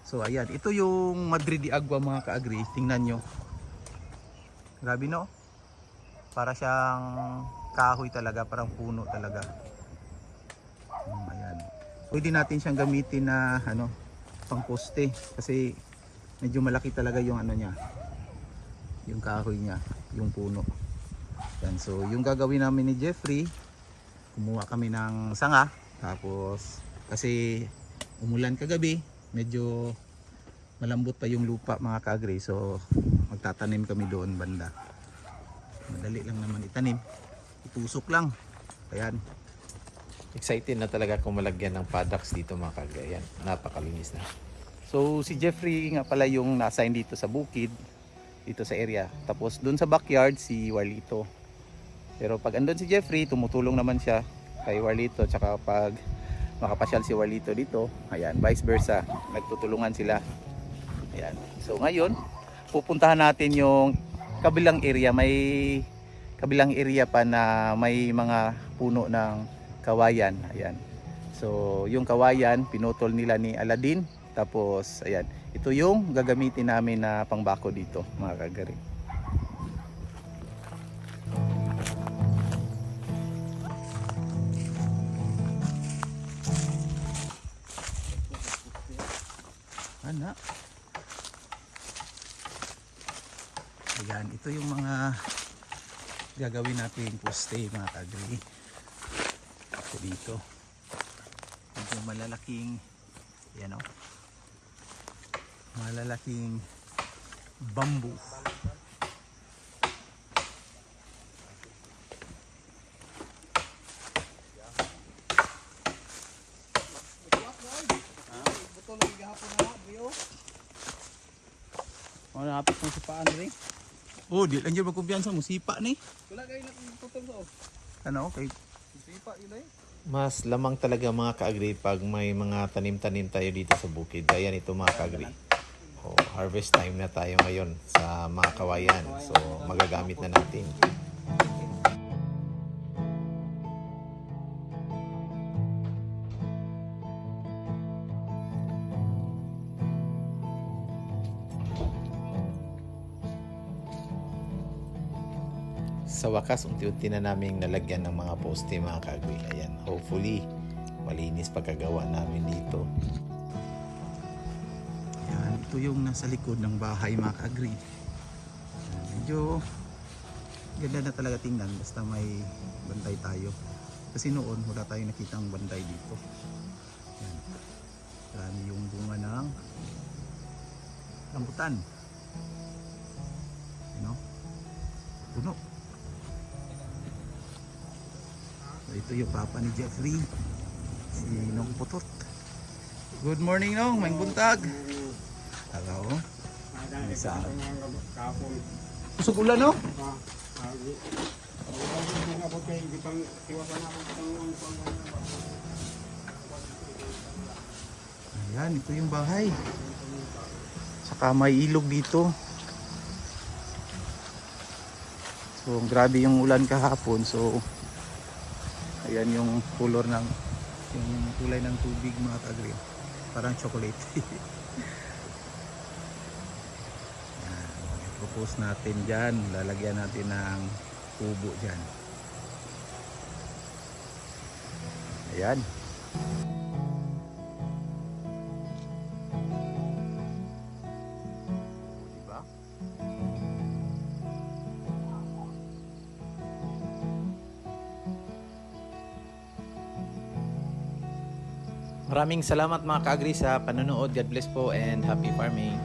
So ayan, ito yung Madrid de Agua mga ka-agri. Tingnan nyo. Grabe no? Para siyang kahoy talaga, parang puno talaga. Ayan. Pwede natin siyang gamitin na pang poste kasi medyo malaki talaga yung niya. Yung kahoy niya, yung puno. Yan, so yung gagawin namin ni Jeffrey, kumuha kami ng sanga, tapos kasi umulan kagabi, medyo malambot pa yung lupa mga ka-agri, so magtatanim kami doon banda. Madali lang naman itanim, itusok lang. Ayan. Excited na talaga kung malagyan ng paddocks dito mga ka-agri. Ayan, napakalinis na. So si Jeffrey nga pala yung na-assign dito sa bukid, dito sa area. Tapos doon sa backyard si Warlito. Pero pag andun si Jeffrey, tumutulong naman siya kay Warlito. Tsaka pag makapasyal si Warlito dito, ayan, vice versa, nagtutulungan sila. Ayan. So ngayon, pupuntahan natin yung kabilang area. May kabilang area pa na may mga puno ng kawayan. Ayan. So yung kawayan, pinutol nila ni Aladin. Tapos ayan, ito yung gagamitin namin na pangbako dito mga kagari. Ana. Ayan, ito yung mga gagawin natin poste mga kagari. Ito dito. Ito malalaking, yan o. Malalaking bamboo. Napit mo si Paan rin. Oh, di lang dyan magkumpiyansa mo. Sipa ni. Wala kayo natutol sa Okay. sipa yun eh. Mas lamang talaga mga ka-agri pag may mga tanim-tanim tayo dito sa bukid. Kaya nito mga ka-agri. Harvest time na tayo ngayon sa mga kawayan. So magagamit na natin. Sa wakas, unti-unti na namin nalagyan ng mga poste mga ka-agri. Ayan, hopefully malinis pagkagawa namin dito. Yan, ito yung nasa likod ng bahay mga ka-agri. Medyo ganda na talaga tingnan basta may bantay tayo. Kasi noon wala tayong nakitang bantay dito. Yan. Dami yung bunga ng rambutan. Puno. So, ito yung papa ni Jeffrey, si Nong Putot. Good morning Nong, may buntag. Hello. Isa. Usog ulan no? Ayan, ito yung bahay. Saka may ilog dito. So grabe yung ulan kahapon. So ayan yung kulay ng tubig mga ka-agri. Parang chocolate. Propose natin dyan, lalagyan natin ng kubo dyan. Ayan. Diba? Maraming salamat mga ka-agri sa panonood. God bless po and happy farming.